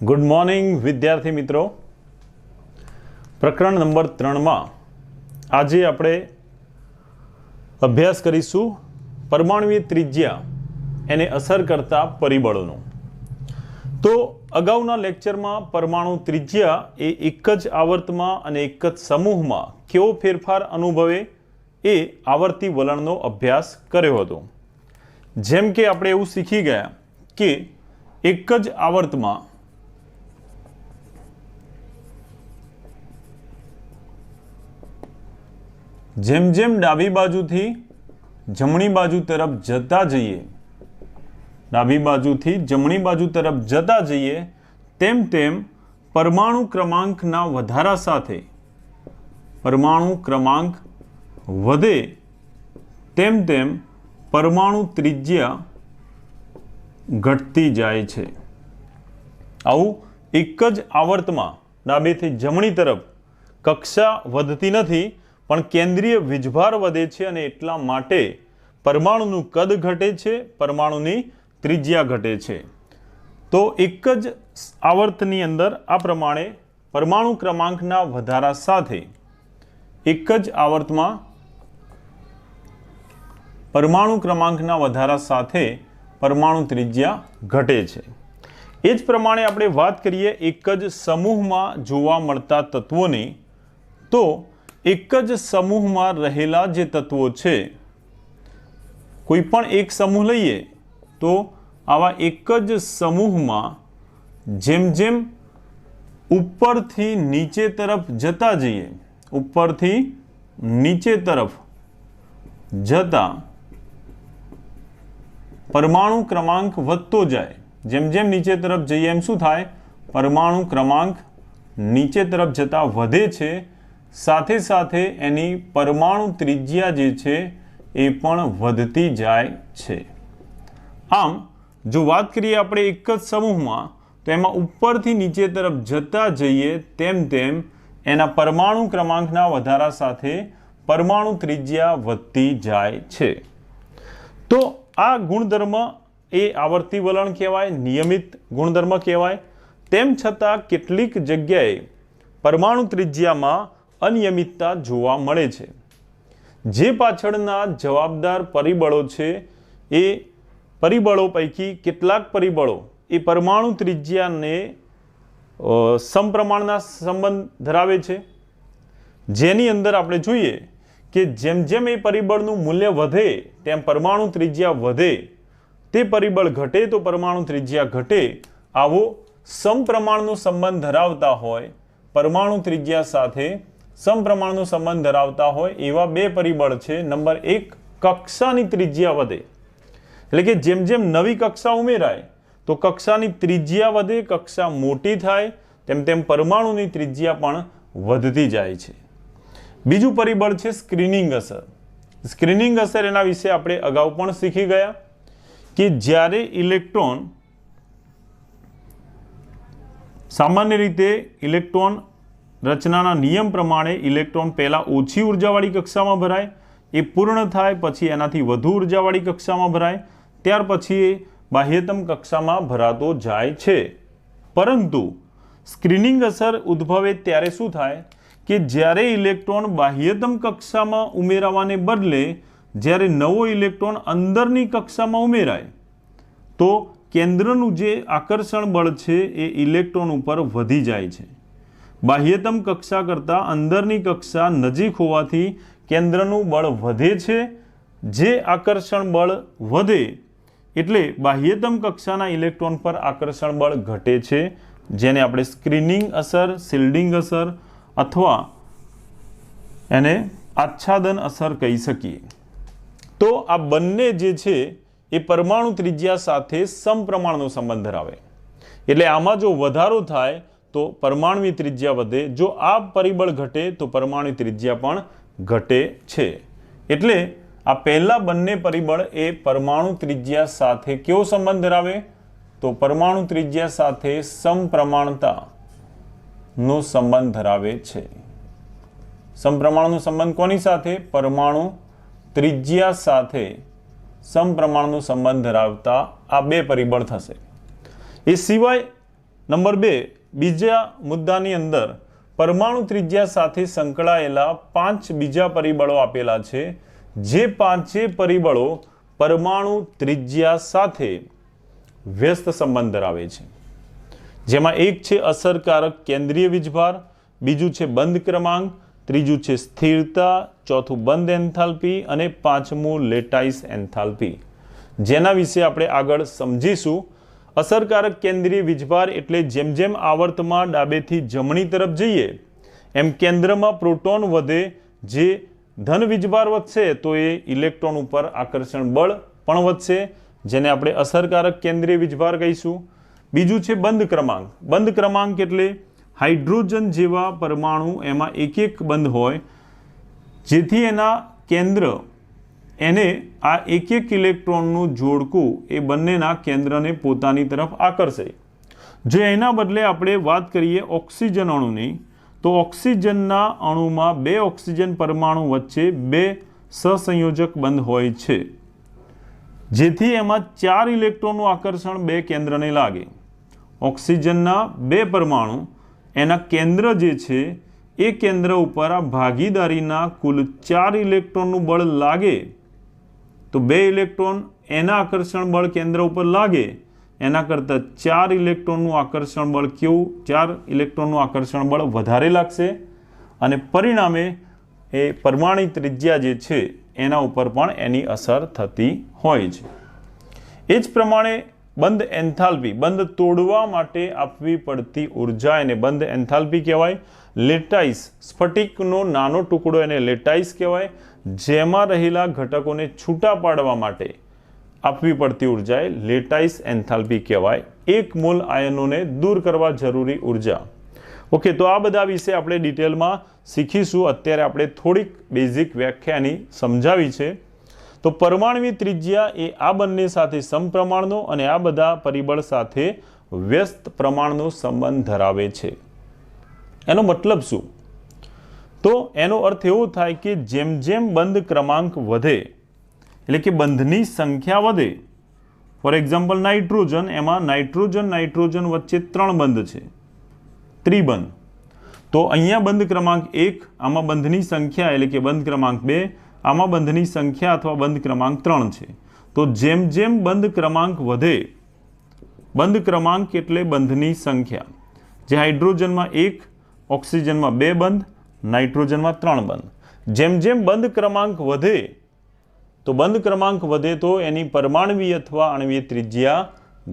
Good morning विद्यार्थी मित्रों। प्रकरण नंबर 3 में आज આપણે અભ્યાસ કરીશું પરમાણુય ત્રિજ્યા એને અસર કરતા પરિબળોનો। તો અગાઉના લેક્ચરમાં પરમાણુ ત્રિજ્યા એ એક જ આવર્તમાં અને એક જ સમૂહમાં કેવો ફેરફાર અનુભવે એ આવર્તી વલણનો અભ્યાસ કર્યો હતો। જેમ કે આપણે એવું શીખી ગયા કે એક જ આવર્તમાં જેમ જેમ ડાબી બાજુથી જમણી બાજુ તરફ જતા જઈએ, ડાબી બાજુથી જમણી બાજુ તરફ જતા જઈએ તેમ તેમ પરમાણુ ક્રમાંકના વધારા સાથે પરમાણુ ક્રમાંક વધે તેમ તેમ પરમાણુ ત્રિજ્યા ઘટતી જાય છે। આવું એક જ આવર્તમાં ડાબેથી જમણી તરફ કક્ષા વધતી નથી પણ કેન્દ્રીય વીજભાર વધે છે અને એટલા માટે પરમાણુનું કદ ઘટે છે, પરમાણુની ત્રિજ્યા ઘટે છે। તો એક જ આવર્તની અંદર આ પ્રમાણે પરમાણુ ક્રમાંકના વધારા સાથે એક જ આવર્તમાં પરમાણુ ક્રમાંકના વધારા સાથે પરમાણુ ત્રિજ્યા ઘટે છે। એ જ પ્રમાણે આપણે વાત કરીએ એક જ સમૂહમાં જોવા મળતા તત્વોની, તો એક જ સમૂહમાં રહેલા જે તત્વો છે, કોઈ પણ એક સમૂહ લઈએ તો આવા એક જ સમૂહમાં જેમ જેમ ઉપરથી નીચે તરફ જતા જઈએ, ઉપરથી નીચે તરફ જતા પરમાણુ ક્રમાંક વધતો જાય। જેમ જેમ નીચે તરફ જઈએ એમ શું થાય? પરમાણુ ક્રમાંક નીચે તરફ જતા વધે છે, સાથે સાથે એની પરમાણુ ત્રિજ્યા જે છે એ પણ વધતી જાય છે। આમ જો વાત કરીએ આપણે એક જ સમૂહમાં તો એમાં ઉપરથી નીચે તરફ જતા જઈએ તેમ તેમ એના પરમાણુ ક્રમાંકના વધારા સાથે પરમાણુ ત્રિજ્યા વધતી જાય છે। તો આ ગુણધર્મ એ આવર્તી વલણ કહેવાય, નિયમિત ગુણધર્મ કહેવાય। તેમ છતાં કેટલીક જગ્યાએ પરમાણુ ત્રિજ્યામાં અનિયમિતતા જોવા મળે છે। જે પાછળના જવાબદાર પરિબળો છે એ પરિબળો પૈકી કેટલાક પરિબળો એ પરમાણુ ત્રિજ્યાને સમપ્રમાણના સંબંધ ધરાવે છે, જેની અંદર આપણે જોઈએ કે જેમ જેમ એ પરિબળનું મૂલ્ય વધે તેમ પરમાણુ ત્રિજ્યા વધે, તે પરિબળ ઘટે તો પરમાણુ ત્રિજ્યા ઘટે। આવો સમપ્રમાણનો સંબંધ ધરાવતા હોય, પરમાણુ ત્રિજ્યા સાથે સમપ્રમાણનો સંબંધ ધરાવતા હોય એવા બે પરિબળ છે। નંબર 1, કક્ષાની ત્રિજ્યા વધે, એટલે કે જેમ જેમ નવી કક્ષા ઉમેરાય તો કક્ષાની ત્રિજ્યા વધે, કક્ષા મોટી થાય તેમ તેમ પરમાણુની ત્રિજ્યા પણ વધતી જાય છે। બીજું પરિબળ છે સ્ક્રીનિંગ અસર। સ્ક્રીનિંગ અસર એના વિશે આપણે અગાઉ પણ શીખી ગયા કે જ્યારે ઇલેક્ટ્રોન, સામાન્ય રીતે ઇલેક્ટ્રોન રચનાના નિયમ પ્રમાણે ઇલેક્ટ્રોન પહેલાં ઓછી ઉર્જાવાળી કક્ષામાં ભરાય, એ પૂર્ણ થાય પછી એનાથી વધુ ઉર્જાવાળી કક્ષામાં ભરાય, ત્યાર પછી એ બાહ્યતમ કક્ષામાં ભરાતો જાય છે। પરંતુ સ્ક્રીનિંગ અસર ઉદ્ભવે ત્યારે શું થાય કે જ્યારે ઇલેક્ટ્રોન બાહ્યતમ કક્ષામાં ઉમેરાવાને બદલે જ્યારે નવો ઇલેક્ટ્રોન અંદરની કક્ષામાં ઉમેરાય તો કેન્દ્રનું જે આકર્ષણ બળ છે એ ઇલેક્ટ્રોન ઉપર વધી જાય છે। બાહ્યતમ કક્ષા કરતાં અંદરની કક્ષા નજીક હોવાથી કેન્દ્રનું બળ વધે છે। જે આકર્ષણ બળ વધે એટલે બાહ્યતમ કક્ષાના ઇલેક્ટ્રોન પર આકર્ષણ બળ ઘટે છે, જેને આપણે સ્ક્રીનિંગ અસર, શિલ્ડિંગ અસર અથવા એને આચ્છાદન અસર કહી શકીએ। તો આ બંને જે છે એ પરમાણુ ત્રિજ્યા સાથે સમપ્રમાણનો સંબંધ ધરાવે, એટલે આમાં જો વધારો થાય તો પરમાણુની ત્રિજ્યા વધે, જો આ પરિબળ ઘટે તો પરમાણુ ત્રિજ્યા પણ ઘટે છે। એટલે આ પહેલા બંને પરિબળ એ પરમાણુ ત્રિજ્યા સાથે કેવો સંબંધ ધરાવે? તો પરમાણુ ત્રિજ્યા સાથે સમપ્રમાણતાનો સંબંધ ધરાવે છે। સમપ્રમાણનો સંબંધ કોની સાથે? પરમાણુ ત્રિજ્યા સાથે સમપ્રમાણનો સંબંધ ધરાવતા આ બે પરિબળ થશે। એ સિવાય નંબર 2, બીજા મુદ્દાની અંદર પરમાણુ ત્રિજ્યા સાથે સંકળાયેલા 5 બીજા પરિબળો આપેલા છે, જે 5 પરિબળો પરમાણુ ત્રિજ્યા સાથે વ્યસ્ત સંબંધ ધરાવે છે, જેમાં એક છે અસરકારક કેન્દ્રીય વીજભાર, બીજું છે બંધ ક્રમાંક, ત્રીજું છે સ્થિરતા, ચોથું બંધ એન્થાલ્પી અને પાંચમું લેટાઇસ એન્થાલ્પી, જેના વિશે આપણે આગળ સમજીશું. અસરકારક કેન્દ્રીય વીજભાર એટલે જેમ જેમ આવર્તમાં ડાબેથી જમણી તરફ જઈએ એમ કેન્દ્રમાં પ્રોટોન વધે, જે ધન વીજભાર વધશે તો એ ઇલેક્ટ્રોન ઉપર આકર્ષણ બળ પણ વધશે, જેને આપણે અસરકારક કેન્દ્રીય વીજભાર કહીશું. બીજું છે બંધ ક્રમાંક. બંધ ક્રમાંક એટલે હાઇડ્રોજન જેવા પરમાણુ એમાં એક એક બંધ હોય, જેથી એના કેન્દ્ર એને આ એક એક ઇલેક્ટ્રોનનું જોડકું એ બંનેના કેન્દ્રને પોતાની તરફ આકર્ષે. જો એના બદલે આપણે વાત કરીએ ઓક્સિજન અણુની, તો ઓક્સિજનના અણુમાં 2 ઓક્સિજન પરમાણુ વચ્ચે 2 સહસંયોજક બંધ હોય છે, જેથી એમાં 4 ઇલેક્ટ્રોનનું આકર્ષણ 2 કેન્દ્રને લાગે. ઓક્સિજનના 2 પરમાણુ એના કેન્દ્ર જે છે એ કેન્દ્ર ઉપર આ ભાગીદારીના કુલ 4 ઇલેક્ટ્રોનનું બળ લાગે, તો 2 ઇલેક્ટ્રોન એના આકર્ષણ બળ કેન્દ્ર ઉપર લાગે, એના કરતાં 4 ઇલેક્ટ્રોનનું આકર્ષણ બળ કેવું, 4 ઇલેક્ટ્રોનનું આકર્ષણ બળ વધારે લાગશે અને પરિણામે એ પરમાણુ ત્રિજ્યા જે છે એના ઉપર પણ એની અસર થતી હોય છે. એ જ પ્રમાણે બંધ એન્થાલ્પી, બંધ તોડવા માટે આપવી પડતી ઉર્જા એને બંધ એન્થાલ્પી કહેવાય. લેટાઇસ, સ્ફટિકનો નાનો ટુકડો એને લેટાઇસ કહેવાય, જેમાં રહેલા ઘટકોને છૂટા પાડવા માટે આપવી પડતી ઉર્જા એ લેટાઇસ એન્થાલ્પી કહેવાય. 1 મોલ આયનોને દૂર કરવા જરૂરી ઉર્જા. ઓકે, તો આ બધા વિશે આપણે ડિટેલમાં શીખીશું. અત્યારે આપણે થોડીક બેઝિક વ્યાખ્યાની સમજાવી છે. તો પરમાણુની ત્રિજ્યા એ આ બંને સાથે સમપ્રમાણનો અને આ બધા પરિબળ સાથે વ્યસ્ત પ્રમાણનો સંબંધ ધરાવે છે. એનો મતલબ શું? તો એનો અર્થ એવો થાય કે જેમ જેમ બંધ ક્રમાંક વધે, એટલે કે બંધની સંખ્યા વધે, ફોર એક્ઝામ્પલ નાઇટ્રોજન, એમાં નાઇટ્રોજન વચ્ચે 3 બંધ છે, ત્રિબંધ. તો અહીંયા બંધ ક્રમાંક 1, આમાં બંધની સંખ્યા એટલે કે બંધ ક્રમાંક 2, આમાં બંધની સંખ્યા અથવા બંધ ક્રમાંક 3 છે. તો જેમ જેમ બંધ ક્રમાંક વધે, બંધ ક્રમાંક એટલે બંધની સંખ્યા, જે હાઇડ્રોજનમાં 1, ઓક્સિજનમાં 2 બંધ, નાઇટ્રોજનમાં 3 બંધ. જેમ જેમ બંધ ક્રમાંક વધે, તો બંધ ક્રમાંક વધે તો એની પરમાણુવીય અથવા અણુવીય ત્રિજ્યા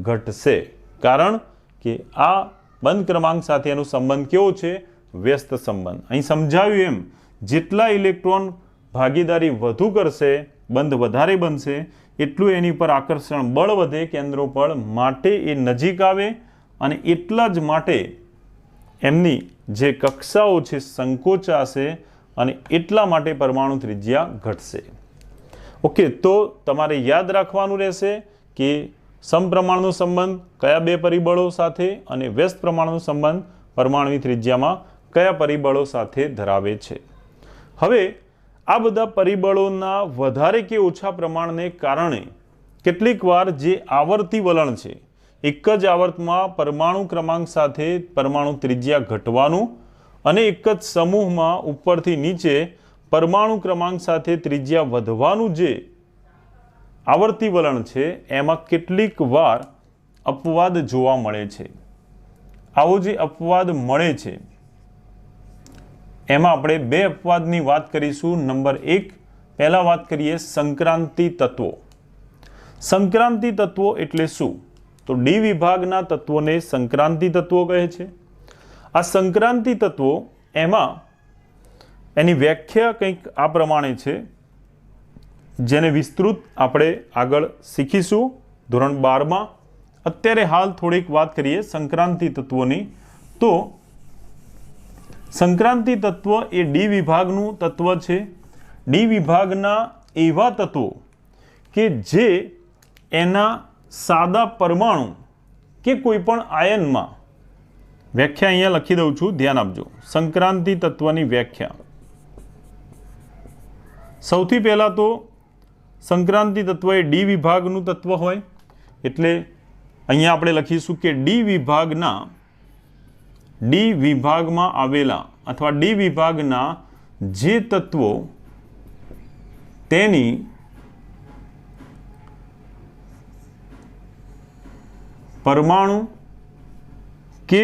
ઘટશે, કારણ કે આ બંધ ક્રમાંક સાથે એનો સંબંધ કેવો છે? વ્યસ્ત સંબંધ. અહીં સમજાવ્યું એમ, જેટલા ઇલેક્ટ્રોન ભાગીદારી વધુ કરશે, બંધ વધારે બનશે, એટલું એની પર આકર્ષણ બળ વધે કેન્દ્રો પર, માટે એ નજીક આવે અને એટલા જ માટે એમની જે કક્ષાઓ છે સંકોચાશે અને એટલા માટે પરમાણુ ત્રિજ્યા ઘટશે. ઓકે, તો તમારે યાદ રાખવાનું રહેશે કે સમપ્રમાણનો સંબંધ કયા 2 પરિબળો સાથે અને વ્યસ્ત પ્રમાણનો સંબંધ પરમાણુની ત્રિજ્યામાં કયા પરિબળો સાથે ધરાવે છે. હવે આ બધા પરિબળોના વધારે કે ઓછા પ્રમાણને કારણે કેટલીક વાર જે આવર્તી વલણ છે, એક જ આવર્તમાં પરમાણુ ક્રમાંક સાથે પરમાણુ ત્રિજ્યા ઘટવાનું અને એક જ સમૂહમાં ઉપરથી નીચે પરમાણુ ક્રમાંક સાથે ત્રિજ્યા વધવાનું જે આવર્તી વલણ છે, એમાં કેટલીક વાર અપવાદ જોવા મળે છે. આવો જે અપવાદ મળે છે એમાં આપણે 2 અપવાદની વાત કરીશું. નંબર 1, પહેલા વાત કરીએ સંક્રાંતિ તત્વો. સંક્રાંતિ તત્વો એટલે શું? તો ડી વિભાગના તત્વોને સંક્રાંતિ તત્વો કહે છે. આ સંક્રાંતિ તત્વો, એમાં એની વ્યાખ્યા કંઈક આ પ્રમાણે છે, જેને વિસ્તૃત આપણે આગળ શીખીશું ધોરણ 12માં. અત્યારે હાલ થોડીક વાત કરીએ સંક્રાંતિ તત્વોની. તો સંક્રાંતિ તત્વ એ ડી વિભાગનું તત્વ છે. ડી વિભાગના એવા તત્વો કે જે એના સાદા પરમાણુ કે કોઈ પણ આયનમાં, વ્યાખ્યા અહીંયા લખી દઉં છું, ધ્યાન આપજો. સંક્રાંતિ તત્વની વ્યાખ્યા. સૌથી પહેલા તો સંક્રાંતિ તત્વ એ ડી વિભાગનું તત્વ હોય, એટલે અહીંયા આપણે લખીશું કે ડી વિભાગના ડી વિભાગમાં આવેલા અથવા ડી વિભાગના જે તત્વો તેની પરમાણુ કે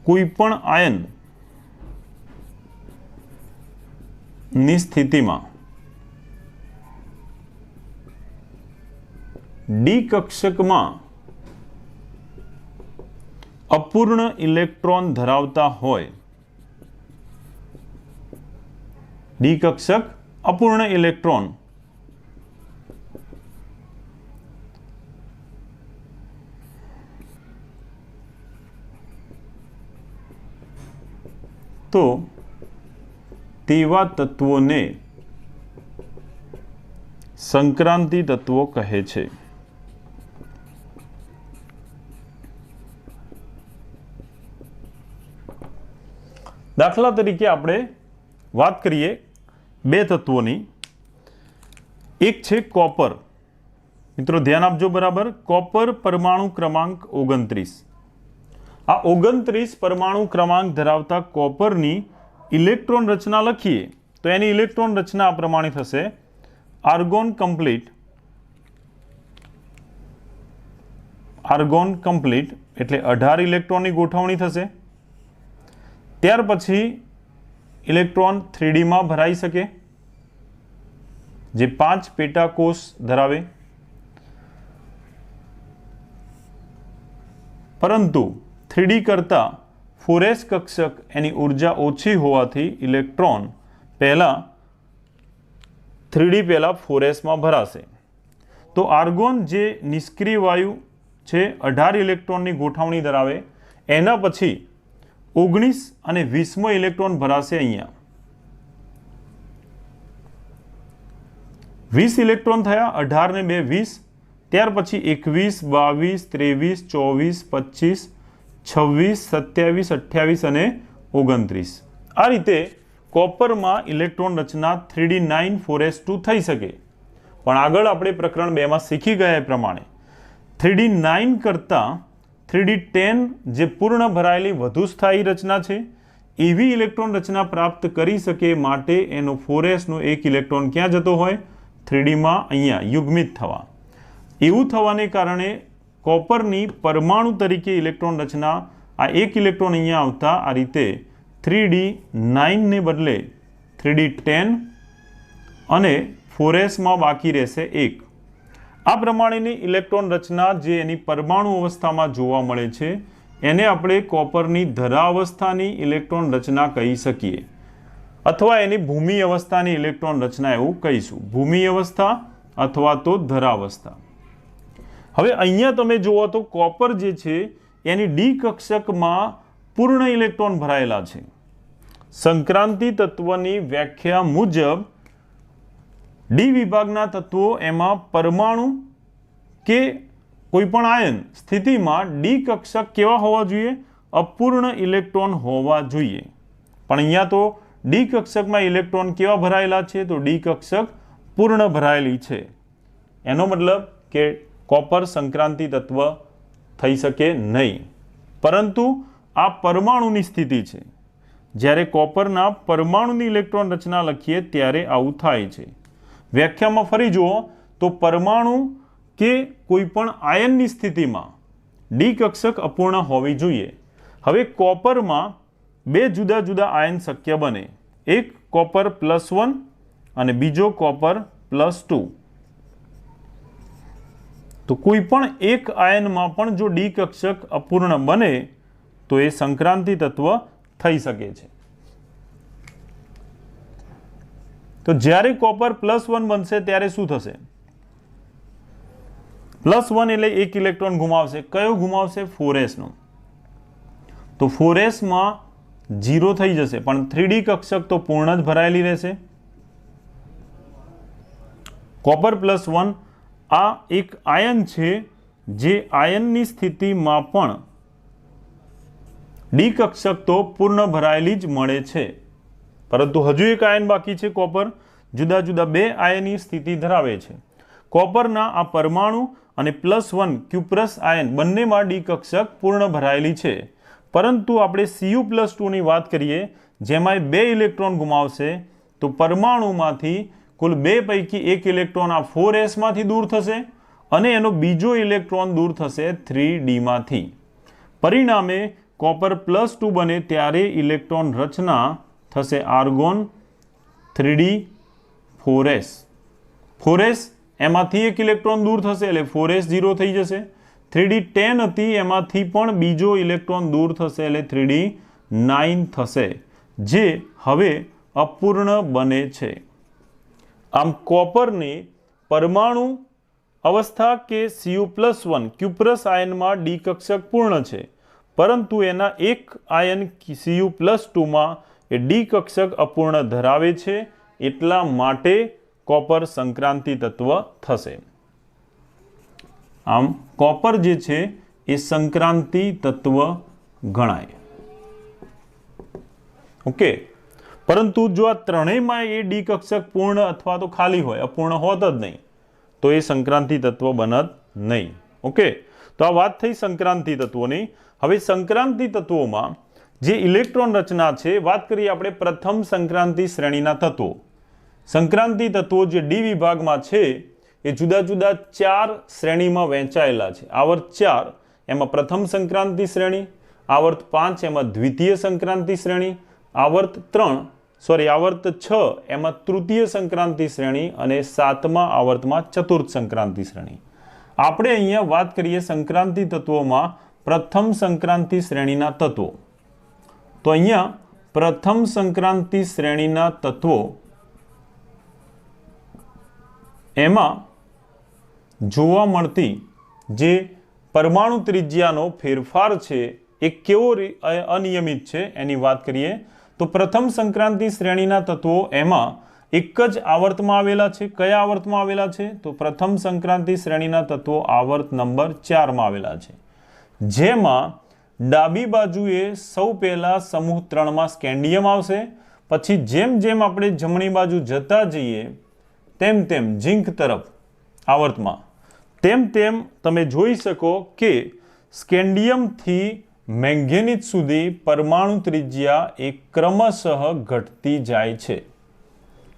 કોઈ પણ આયન ની સ્થિતિમાં ડી કક્ષકમાં અપૂર્ણ ઇલેક્ટ્રોન ધરાવતા હોય, ડી કક્ષક અપૂર્ણ ઇલેક્ટ્રોન તો તેવા તત્વોને સંક્રાંતિ તત્વો કહે છે. દાખલા તરીકે આપણે વાત કરીએ બે તત્વોની. એક છે કોપર. મિત્રો ધ્યાન આપજો બરાબર. કોપર પરમાણુ ક્રમાંક 29. આ 29 પરમાણુ ક્રમાંક ધરાવતા કોપરની ઇલેક્ટ્રોન રચના લખીએ તો એની ઇલેક્ટ્રોન રચના આ પ્રમાણે થશે: આર્ગોન કમ્પ્લીટ. આર્ગોન કમ્પ્લીટ એટલે 18 ઇલેક્ટ્રોનની ગોઠવણી થશે. ત્યાર પછી ઇલેક્ટ્રોન 3D માં ભરાઈ શકે, જે 5 પેટાકોષ ધરાવે. પરંતુ 3D કરતા 4s કક્ષક એની ઉર્જા ઓછી હોવાથી ઇલેક્ટ્રોન પહેલા 3D પહેલા 4s માં ભરાશે. તો આર્ગોન જે નિષ્ક્રિય વાયુ છે 18 ઇલેક્ટ્રોનની ગોઠવણી ધરાવે, એના પછી 19 અને 20મો ઇલેક્ટ્રોન ભરાશે અહીંયા. 20 ઇલેક્ટ્રોન થયા, 18 ને 2 20. ત્યાર પછી 21 22 23 24 25 26 27 28 અને 29. આ રીતે કોપરમાં ઇલેક્ટ્રોન રચના 3D9 4s2 થઈ શકે. પણ આગળ આપણે પ્રકરણ 2 માં શીખી ગયા એ પ્રમાણે 3D9 કરતાં 3D10 જે પૂર્ણ ભરાયેલી વધુ સ્થાયી રચના છે, એવી ઇલેક્ટ્રોન રચના પ્રાપ્ત કરી શકે માટે એનો 4s નો એક ઇલેક્ટ્રોન ક્યાં જતો હોય? 3D માં અહીંયા યુગ્મિત થવા. એવું થવાને કારણે કોપરની પરમાણુ તરીકે ઇલેક્ટ્રોન રચના આ એક ઇલેક્ટ્રોન અહીંયા આવતા આ રીતે 3D9 ને બદલે 3D10 અને 4s માં બાકી રહેશે 1. આ પ્રમાણેની ઇલેક્ટ્રોન રચના જે એની પરમાણુ અવસ્થામાં જોવા મળે છે એને આપણે કોપરની ધરા અવસ્થાની ઇલેક્ટ્રોન રચના કહી શકીએ, અથવા એની ભૂમિ અવસ્થાની ઇલેક્ટ્રોન રચના એવું કહીશું. ભૂમિ અવસ્થા અથવા તો ધરા અવસ્થા. હવે અહીંયા તમે જુઓ તો કોપર જે છે એની ડી કક્ષકમાં પૂર્ણ ઇલેક્ટ્રોન ભરાયેલા છે. સંક્રાંતિ તત્વની વ્યાખ્યા મુજબ ડી વિભાગના તત્વો એમાં પરમાણુ કે કોઈ પણ આયન સ્થિતિમાં ડી કક્ષક કેવા હોવા જોઈએ? અપૂર્ણ ઇલેક્ટ્રોન હોવા જોઈએ. પણ અહીંયા તો ડી કક્ષકમાં ઇલેક્ટ્રોન કેવા ભરાયેલા છે? તો ડી કક્ષક પૂર્ણ ભરાયેલી છે. એનો મતલબ કે કોપર સંક્રાંતિ તત્વ થઈ શકે નહીં. પરંતુ આ પરમાણુની સ્થિતિ છે. જ્યારે કોપરના પરમાણુની ઇલેક્ટ્રોન રચના લખીએ ત્યારે આવું થાય છે. વ્યાખ્યામાં ફરી જુઓ તો પરમાણુ કે કોઈ પણ આયનની સ્થિતિમાં ડી કક્ષક અપૂર્ણ હોવી જોઈએ. હવે કોપરમાં બે જુદા જુદા આયન શક્ય બને. એક કોપર +1 અને બીજો કોપર +2. તો કોઈ પણ એક આયનમાં પણ જો ડી કક્ષક અપૂર્ણ બને તો એ સંક્રાંતિ તત્વ થઈ શકે છે. તો જ્યારે કોપર +1 બનશે ત્યારે શું થશે? +1 એટલે એક ઇલેક્ટ્રોન ગુમાવશે. કયો ગુમાવશે? 4s નો. તો 4s માં 0 થઈ જશે, પણ 3D કક્ષક તો પૂર્ણ જ ભરાયેલી રહેશે. કોપર +1 આ એક આયન છે જે આયનની સ્થિતિમાં પણ ડી કક્ષક તો પૂર્ણ ભરાયેલી જ મળે છે. પરંતુ હજુ એક આયન બાકી છે કોપર. જુદા જુદા બે આયનની સ્થિતિ ધરાવે છે. કોપરના આ પરમાણુ અને +1 ક્યુપ્રસ આયન બંનેમાં ડી કક્ષક પૂર્ણ ભરાયેલી છે, પરંતુ આપણે Cu+2 ની વાત કરીએ જેમાં 2 ઇલેક્ટ્રોન ગુમાવશે તો પરમાણુમાંથી કુલ 2 પૈકી 1 ઇલેક્ટ્રોન આ 4s માંથી દૂર થશે અને એનો બીજો ઇલેક્ટ્રોન દૂર થશે 3d માંથી. પરિણામે કોપર +2 બને ત્યારે ઇલેક્ટ્રોન રચના થશે આર્ગોન 3d 4s. 4s એમાંથી 1 ઇલેક્ટ્રોન દૂર થશે એટલે 4s 0 થઈ જશે. 3d 10 હતી એમાંથી પણ બીજો ઇલેક્ટ્રોન દૂર થશે એટલે 3d 9 થશે, જે હવે અપૂર્ણ બને છે. આમ કોપરની પરમાણુ અવસ્થા કે Cu+1 ક્યુપ્રસ આયનમાં ડી કક્ષક પૂર્ણ છે, પરંતુ એના એક આયન Cu+2 માં એ ડી કક્ષક અપૂર્ણ ધરાવે છે, એટલા માટે કોપર સંક્રાંતિ તત્વ થશે. આમ કોપર જે છે એ સંક્રાંતિ તત્વ ગણાય. ઓકે, પરંતુ જો આ ત્રણેયમાં એ ડી કક્ષક પૂર્ણ અથવા તો ખાલી હોય, અપૂર્ણ હોત જ નહીં, તો એ સંક્રાંતિ તત્વ બનત નહીં. ઓકે, તો આ વાત થઈ સંક્રાંતિ તત્વોની. હવે સંક્રાંતિ તત્વોમાં જે ઇલેક્ટ્રોન રચના છે, વાત કરીએ આપણે પ્રથમ સંક્રાંતિ શ્રેણીના તત્વો. સંક્રાંતિ તત્વો જે ડી વિભાગમાં છે એ જુદા જુદા 4 શ્રેણીમાં વહેંચાયેલા છે. આવર્ત 4 એમાં પ્રથમ સંક્રાંતિ શ્રેણી, આવર્ત 5 એમાં દ્વિતીય સંક્રાંતિ શ્રેણી, આવર્ત 6 એમાં તૃતીય સંક્રાંતિ શ્રેણી અને 7મા આવર્તમાં ચતુર્થ સંક્રાંતિ શ્રેણી. આપણે અહીંયા વાત કરીએ સંક્રાંતિ તત્વોમાં પ્રથમ સંક્રાંતિ શ્રેણીના તત્વો. તો અહીંયા પ્રથમ સંક્રાંતિ શ્રેણીના તત્વો એમાં જોવા મળતી જે પરમાણુ ત્રિજ્યાનો ફેરફાર છે એ કેવો અનિયમિત છે એની વાત કરીએ તો પ્રથમ સંક્રાંતિ શ્રેણીના તત્વો એમાં એક જ આવર્તમાં આવેલા છે. કયા આવર્તમાં આવેલા છે? તો પ્રથમ સંક્રાંતિ શ્રેણીના તત્વો આવર્ત નંબર 4 માં આવેલા છે, જેમાં ડાબી બાજુએ સૌ પહેલા સમૂહ 3 માં સ્કેન્ડિયમ આવશે. પછી જેમ જેમ આપણે જમણી બાજુ જતા જઈએ તેમ તેમ ઝિંક તરફ આવર્તમાં તેમ તેમ તમે જોઈ શકો કે સ્કેન્ડિયમથી મેંગેનીઝ સુધી પરમાણુ ત્રિજ્યા એ ક્રમશઃ ઘટતી જાય છે,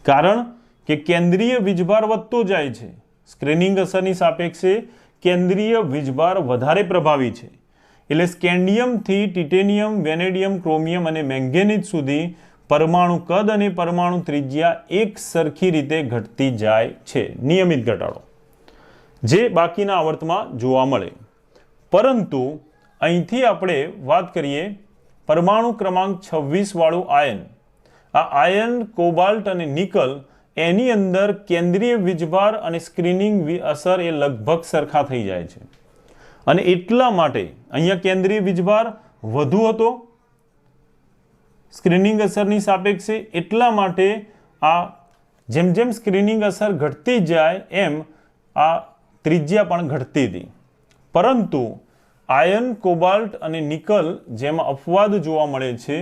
કારણ કે કેન્દ્રીય વીજભાર વધતો જાય છે. સ્ક્રીનિંગ અસરની સાપેક્ષે કેન્દ્રીય વીજભાર વધારે પ્રભાવી છે, એટલે સ્કેન્ડિયમથી ટિટેનિયમ, વેનેડિયમ, ક્રોમિયમ અને મેંગેનીઝ સુધી પરમાણુ કદ અને પરમાણુ ત્રિજ્યા એક સરખી રીતે ઘટતી જાય છે, નિયમિત ઘટાડો, જે બાકીના આવર્તમાં જોવા મળે. પરંતુ અહીંથી આપણે વાત કરીએ પરમાણુ ક્રમાંક 26 વાળું આયન. આ આયન કોબાલ્ટ અને નિકલ એની અંદર કેન્દ્રીય વીજભાર અને સ્ક્રીનિંગ અસર એ લગભગ સરખા થઈ જાય છે, અને એટલા માટે અહીંયા કેન્દ્રીય વીજભાર વધુ હતો સ્ક્રીનિંગ અસરની સાપેક્ષે. એટલા માટે આ જેમ જેમ સ્ક્રીનિંગ અસર ઘટતી જાય એમ આ ત્રિજ્યા પણ ઘટતી હતી. પરંતુ આયન કોબાલ્ટ અને નિકલ જેમાં અપવાદ જોવા મળે છે,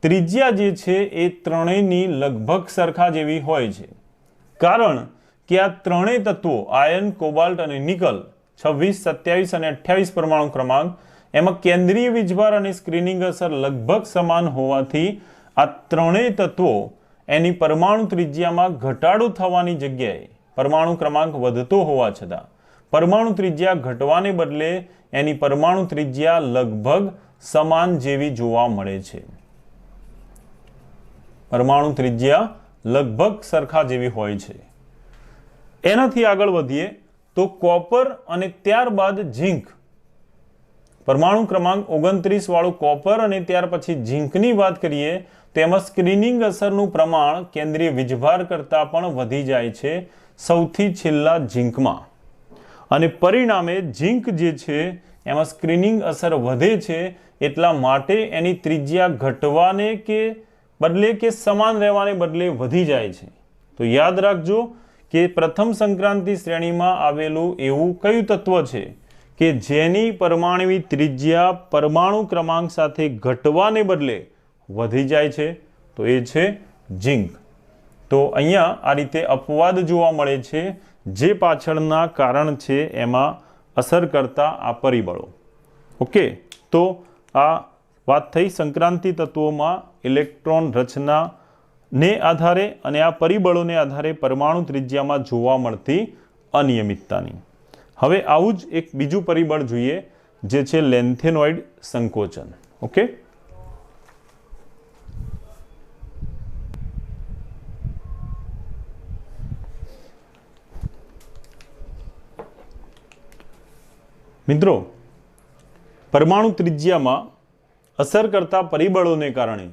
ત્રિજ્યા જે છે એ ત્રણેયની લગભગ સરખા જેવી હોય છે, કારણ કે આ ત્રણેય તત્વો આયન, કોબાલ્ટ અને નિકલ 26, 27 અને 28 પરમાણુ ક્રમાંક એમાં કેન્દ્રીય વીજભાર અને સ્ક્રીનિંગ અસર લગભગ સમાન હોવાથી આ ત્રણેય તત્વો એની પરમાણુ ત્રિજ્યામાં ઘટાડો થવાની જગ્યાએ પરમાણુ ક્રમાંક વધતો હોવા છતાં પરમાણુ ત્રિજ્યા ઘટવાને બદલે એની પરમાણુ ત્રિજ્યા લગભગ સમાન જેવી જોવા મળે છે. પરમાણુ ત્રિજ્યા લગભગ સરખા જેવી હોય છે. એનાથી આગળ વધીએ તો કોપર અને ત્યારબાદ ઝિંક. પરમાણુ ક્રમાંક 29 વાળું કોપર અને ત્યાર પછી ઝિંકની વાત કરીએ તો એમાં સ્ક્રીનિંગ અસરનું પ્રમાણ કેન્દ્રીય વીજભાર કરતાં પણ વધી જાય છે સૌથી છેલ્લા ઝિંકમાં, અને પરિણામે ઝિંક જે છે એમાં સ્ક્રીનિંગ અસર વધે છે. એટલા માટે એની ત્રિજ્યા ઘટવાને કે બદલે કે સમાન રહેવાને બદલે વધી જાય છે. તો યાદ રાખજો કે પ્રથમ સંક્રાંતિ શ્રેણીમાં આવેલું એવું કયું તત્વ છે કે જેની પરમાણુવી ત્રિજ્યા પરમાણુ ક્રમાંક સાથે ઘટવાને બદલે વધી જાય છે? તો એ છે ઝિંક. તો અહીંયા આ રીતે અપવાદ જોવા મળે છે, જે પાછળના કારણ છે એમાં અસર કરતા આ પરિબળો. ઓકે, તો આ વાત થઈ સંક્રાંતિ તત્વોમાં ઇલેક્ટ્રોન રચનાને આધારે અને આ પરિબળોને આધારે પરમાણુ ત્રિજ્યામાં જોવા મળતી અનિયમિતતાની. હવે આવું જ એક બીજું પરિબળ જોઈએ, જે છે લેન્થેનોઇડ સંકોચન. ઓકે, મિત્રો, પરમાણુ ત્રિજ્યામાં અસર કરતા પરિબળોને કારણે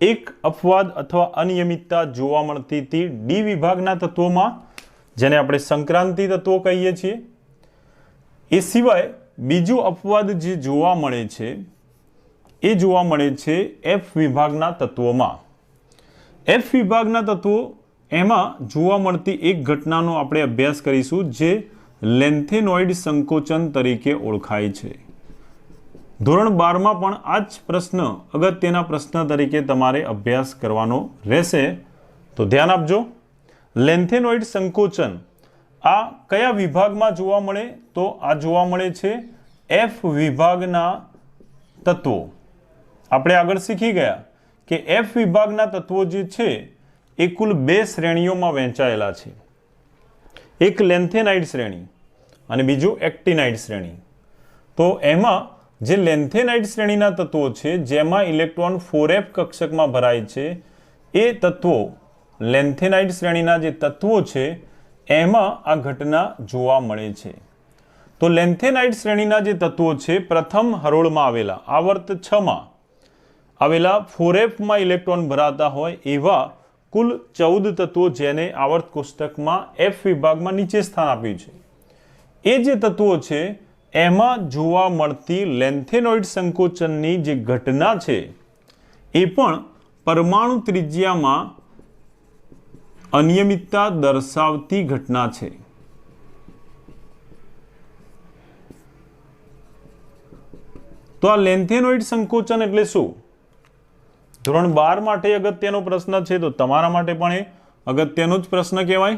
એક અપવાદ અથવા અનિયમિતતા જોવા મળતી હતી ડી વિભાગના તત્વોમાં, જેને આપણે સંક્રાંતિ તત્વો કહીએ છીએ. એ સિવાય બીજું અપવાદ જે જોવા મળે છે એ જોવા મળે છે એફ વિભાગના તત્વોમાં. એફ વિભાગના તત્વો એમાં જોવા મળતી એક ઘટનાનો આપણે અભ્યાસ કરીશું, જે લેન્થેનોઇડ સંકોચન તરીકે ઓળખાય છે. ધોરણ 12માં પણ આ જ પ્રશ્ન અગત્યના પ્રશ્ન તરીકે તમારે અભ્યાસ કરવાનો રહેશે, તો ધ્યાન આપજો. લેન્થેનોઇડ સંકોચન આ કયા વિભાગમાં જોવા મળે? તો આ જોવા મળે છે એફ વિભાગના તત્વો. આપણે આગળ શીખી ગયા કે એફ વિભાગના તત્વો જે છે એ કુલ 2 શ્રેણીઓમાં વહેંચાયેલા છે. એક લેન્થેનાઇડ શ્રેણી અને બીજું એક્ટિનાઇડ શ્રેણી. તો એમાં જે લેન્થેનાઇડ શ્રેણીના તત્વો છે, જેમાં ઇલેક્ટ્રોન 4f કક્ષકમાં ભરાય છે, એ તત્વો લેન્થેનાઇડ શ્રેણીના જે તત્વો છે એમાં આ ઘટના જોવા મળે છે. તો લેન્થેનાઇડ શ્રેણીના જે તત્વો છે, પ્રથમ હરોળમાં આવેલા આવર્ત 6માં આવેલા 4fમાં ઇલેક્ટ્રોન ભરાતા હોય એવા કુલ 14 તત્વો, જેને આવર્ત કોષ્ટકમાં એફ વિભાગમાં નીચે સ્થાન આપ્યું છે, એ જે તત્વો છે એમાં જોવા મળતી લેન્થેનોઇડ સંકોચનની જે ઘટના છે એ પણ પરમાણુ ત્રિજ્યામાં અનિયમિતતા દર્શાવતી ઘટના છે. તો આ લેન્થેનોઇડ સંકોચન એટલે શું? ધોરણ 12 માટે અગત્યનો પ્રશ્ન છે, તો તમારા માટે પણ એ અગત્યનો જ પ્રશ્ન કહેવાય.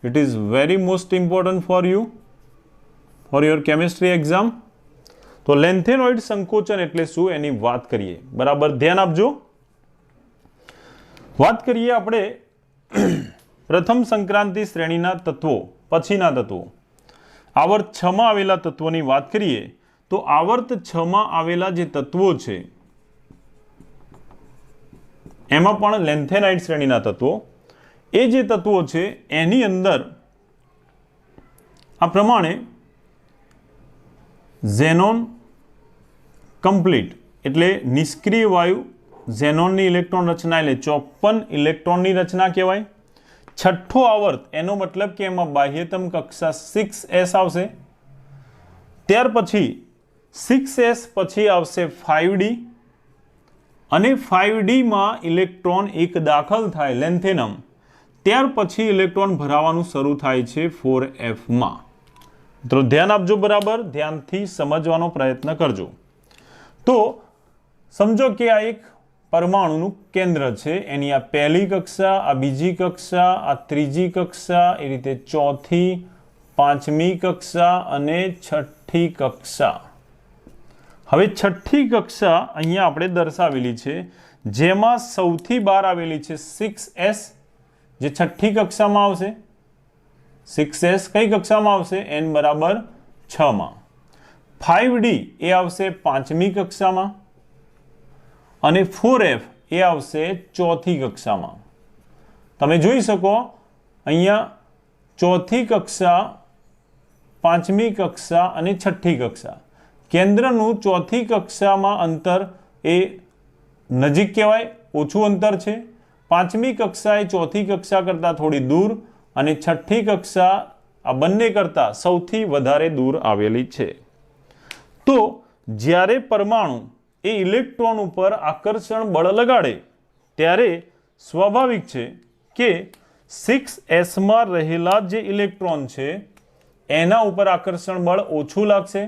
It is very most important for you, for your chemistry exam. તો લેન્થેનોઇડ સંકોચન એટલે શું એની વાત કરીએ. બરાબર ધ્યાન આપજો. વાત કરીએ આપણે પ્રથમ સંક્રાંતિ શ્રેણીના તત્વો પછીના તત્વો. આવર્ત 6માં આવેલા તત્વોની વાત કરીએ તો આવર્ત 6માં આવેલા જે તત્વો છે એમાં પણ લેન્થેનાઇડ શ્રેણીના તત્વો, એ જે તત્વો છે એની અંદર આ પ્રમાણે ઝેનોન કમ્પ્લીટ એટલે નિષ્ક્રિય વાયુ ઝેનોનની ઇલેક્ટ્રોન રચના એટલે 54 ઇલેક્ટ્રોનની રચના કહેવાય. છઠ્ઠો આવર્ત, એનો મતલબ કે એમાં બાહ્યતમ કક્ષા 6s આવશે. ત્યાર પછી 6s પછી આવશે 5d અને 5dમાં ઇલેક્ટ્રોન એક દાખલ થાય લેન્થેનમ. ત્યાર પછી ઇલેક્ટ્રોન ભરાવાનું શરૂ થાય છે 4fમાં. તો ધ્યાન આપજો, બરાબર ધ્યાનથી સમજવાનો પ્રયત્ન કરજો. તો સમજો કે આ એક પરમાણુનું કેન્દ્ર છે, એની આ પહેલી કક્ષા, આ બીજી કક્ષા, આ ત્રીજી કક્ષા, એ રીતે ચોથી, પાંચમી કક્ષા અને છઠ્ઠી કક્ષા. હવે છઠ્ઠી કક્ષા અહીંયા આપણે દર્શાવેલી છે, જેમાં સૌથી બહાર આવેલી છે 6s, જે છઠ્ઠી કક્ષામાં આવશે. 6s કઈ કક્ષામાં આવશે? n બરાબર 6માં. 5d એ આવશે પાંચમી કક્ષામાં અને 4f એ આવશે ચોથી કક્ષામાં. તમે જોઈ શકો અહીંયા ચોથી કક્ષા, પાંચમી કક્ષા અને છઠ્ઠી કક્ષા. કેન્દ્રનું ચોથી કક્ષામાં અંતર એ નજીક કહેવાય, ઓછું અંતર છે. પાંચમી કક્ષા એ ચોથી કક્ષા કરતાં થોડી દૂર અને છઠ્ઠી કક્ષા આ બંને કરતાં સૌથી વધારે દૂર આવેલી છે. તો જ્યારે પરમાણુ એ ઇલેક્ટ્રોન ઉપર આકર્ષણ બળ લગાડે ત્યારે સ્વાભાવિક છે કે 6sમાં રહેલા જે ઇલેક્ટ્રોન છે એના ઉપર આકર્ષણ બળ ઓછું લાગશે,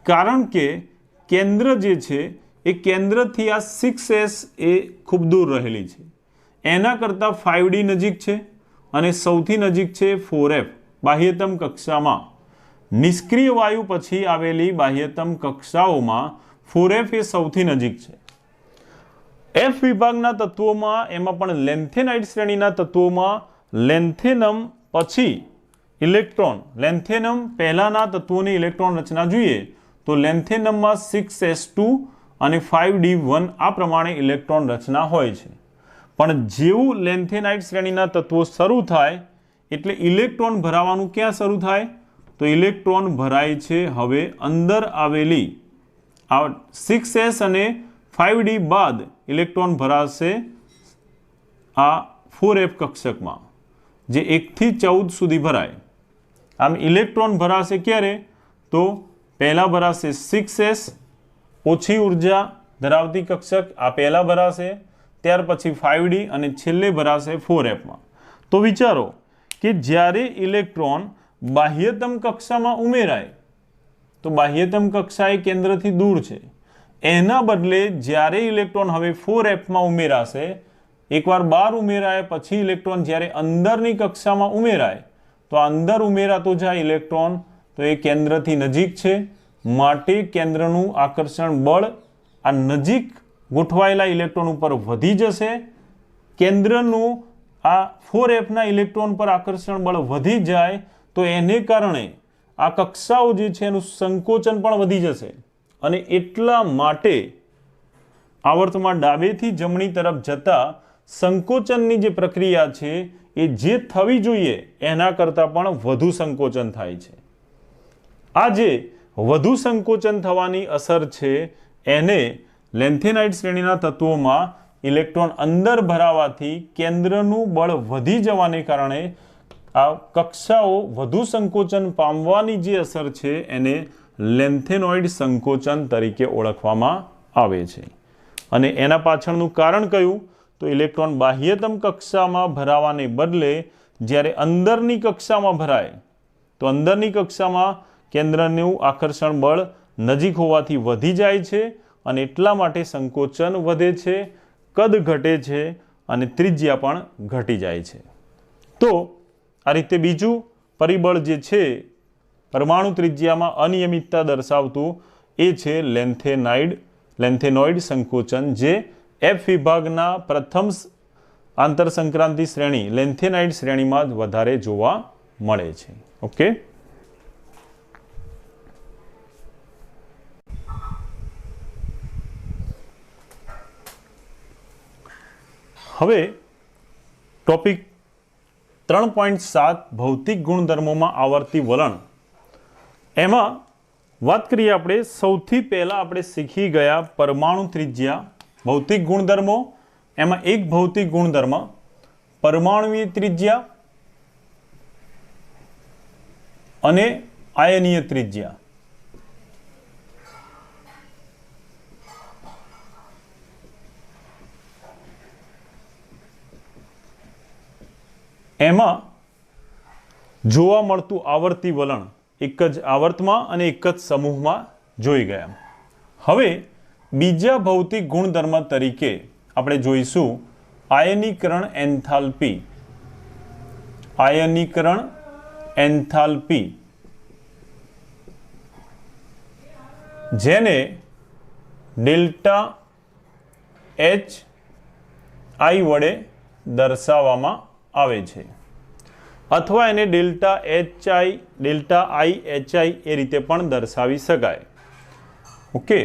કારણ કે કેન્દ્ર જે છે એ કેન્દ્રથી આ 6s એ ખૂબ દૂર રહેલી છે. એના કરતાં 5d નજીક છે અને સૌથી નજીક છે 4f બાહ્યતમ કક્ષામાં. નિષ્ક્રિય વાયુ પછી આવેલી બાહ્યતમ કક્ષાઓમાં 4f એ સૌથી નજીક છે. એફ વિભાગના તત્વોમાં એમાં પણ લેન્થેનાઇડ શ્રેણીના તત્વોમાં લેન્થેનમ પછી ઇલેક્ટ્રોન, લેન્થેનમ પહેલાના તત્વોની ઇલેક્ટ્રોન રચના જોઈએ તો લેન્થેનમમાં 6s2 અને 5d1 આ પ્રમાણે ઇલેક્ટ્રોન રચના હોય છે. પણ જેવું લેન્થેનાઇડ શ્રેણીના તત્વો શરૂ થાય એટલે ઇલેક્ટ્રોન ભરાવાનું ક્યાં શરૂ થાય? તો ઇલેક્ટ્રોન ભરાય છે હવે અંદર આવેલી આ 6s અને 5d બાદ ઇલેક્ટ્રોન ભરાશે આ 4f કક્ષકમાં, જે 1 થી 14 સુધી ભરાય. આમ ઇલેક્ટ્રોન ભરાશે ક્યારે? તો પહેલા ભરાશે 6s ઓછી ઉર્જા ધરાવતી કક્ષક, આ પહેલા ભરાશે, ત્યાર પછી 5d અને છેલ્લે ભરાશે 4fમાં. તો વિચારો કે જ્યારે ઇલેક્ટ્રોન બાહ્યતમ કક્ષામાં ઉમેરાય તો બાહ્યતમ કક્ષા એ કેન્દ્રથી દૂર છે. એના બદલે જ્યારે ઇલેક્ટ્રોન હવે 4fમાં ઉમેરાશે, એકવાર બહાર ઉમેરાય પછી ઇલેક્ટ્રોન જ્યારે અંદરની કક્ષામાં ઉમેરાય તો અંદર ઉમેરાતો જાય ઇલેક્ટ્રોન તો એ કેન્દ્રથી નજીક છે, માટે કેન્દ્રનું આકર્ષણ બળ આ નજીક ગોઠવાયેલા ઇલેક્ટ્રોન ઉપર વધી જશે. કેન્દ્રનું આ 4fના ઇલેક્ટ્રોન પર આકર્ષણ બળ વધી જાય તો એને કારણે આ કક્ષાઓ જે છે એનું સંકોચન પણ વધી જશે અને એટલા માટે આવર્તમાં ડાબેથી જમણી તરફ જતા સંકોચનની જે પ્રક્રિયા છે એ જે થવી જોઈએ એના કરતાં પણ વધુ સંકોચન થાય છે. આ જે વધુ સંકોચન થવાની અસર છે એને લેન્થેનાઇડ શ્રેણીના તત્વોમાં ઇલેક્ટ્રોન અંદર ભરાવાથી કેન્દ્રનું બળ વધી જવાને કારણે આ કક્ષાઓ વધુ સંકોચન પામવાની જે અસર છે એને લેન્થેનોઇડ સંકોચન તરીકે ઓળખવામાં આવે છે. અને એના પાછળનું કારણ કયું? તો ઇલેક્ટ્રોન બાહ્યતમ કક્ષામાં ભરાવાને બદલે જ્યારે અંદરની કક્ષામાં ભરાય તો અંદરની કક્ષામાં કેન્દ્રનું આકર્ષણ બળ નજીક હોવાથી વધી જાય છે અને એટલા માટે સંકોચન વધે છે, કદ ઘટે છે અને ત્રિજ્યા પણ ઘટી જાય છે. તો આ રીતે બીજું પરિબળ જે છે પરમાણુ ત્રિજ્યામાં અનિયમિતતા દર્શાવતું એ છે લેન્થેનોઇડ સંકોચન, જે એફ વિભાગના પ્રથમ આંતરસંક્રાંતિ શ્રેણી લેન્થેનાઇડ શ્રેણીમાં જ વધારે જોવા મળે છે. ઓકે, હવે ટોપિક 3.7 ભૌતિક ગુણધર્મોમાં આવર્તી વલણ. એમાં વાત કરીએ આપણે સૌથી પહેલા આપણે શીખી ગયા પરમાણુ ત્રિજ્યા, ભૌતિક ગુણધર્મો. એમાં એક ભૌતિક ગુણધર્મ પરમાણુય ત્રિજ્યા અને આયનીય ત્રિજ્યા. એમાં જોવા મળતું આવર્તી વલણ એક જ આવર્તમાં અને એક જ સમૂહમાં જોઈ ગયા. હવે બીજા ભૌતિક ગુણધર્મ તરીકે આપણે જોઈશું આયનીકરણ એન્થાલ્પી. આયનીકરણ એન્થાલ્પી, જેને ડેલ્ટા એચ આઈ વડે દર્શાવવામાં આવે છે, અથવા એને ડેલ્ટા આઈ એચ આઈ એ રીતે પણ દર્શાવી શકાય. ઓકે,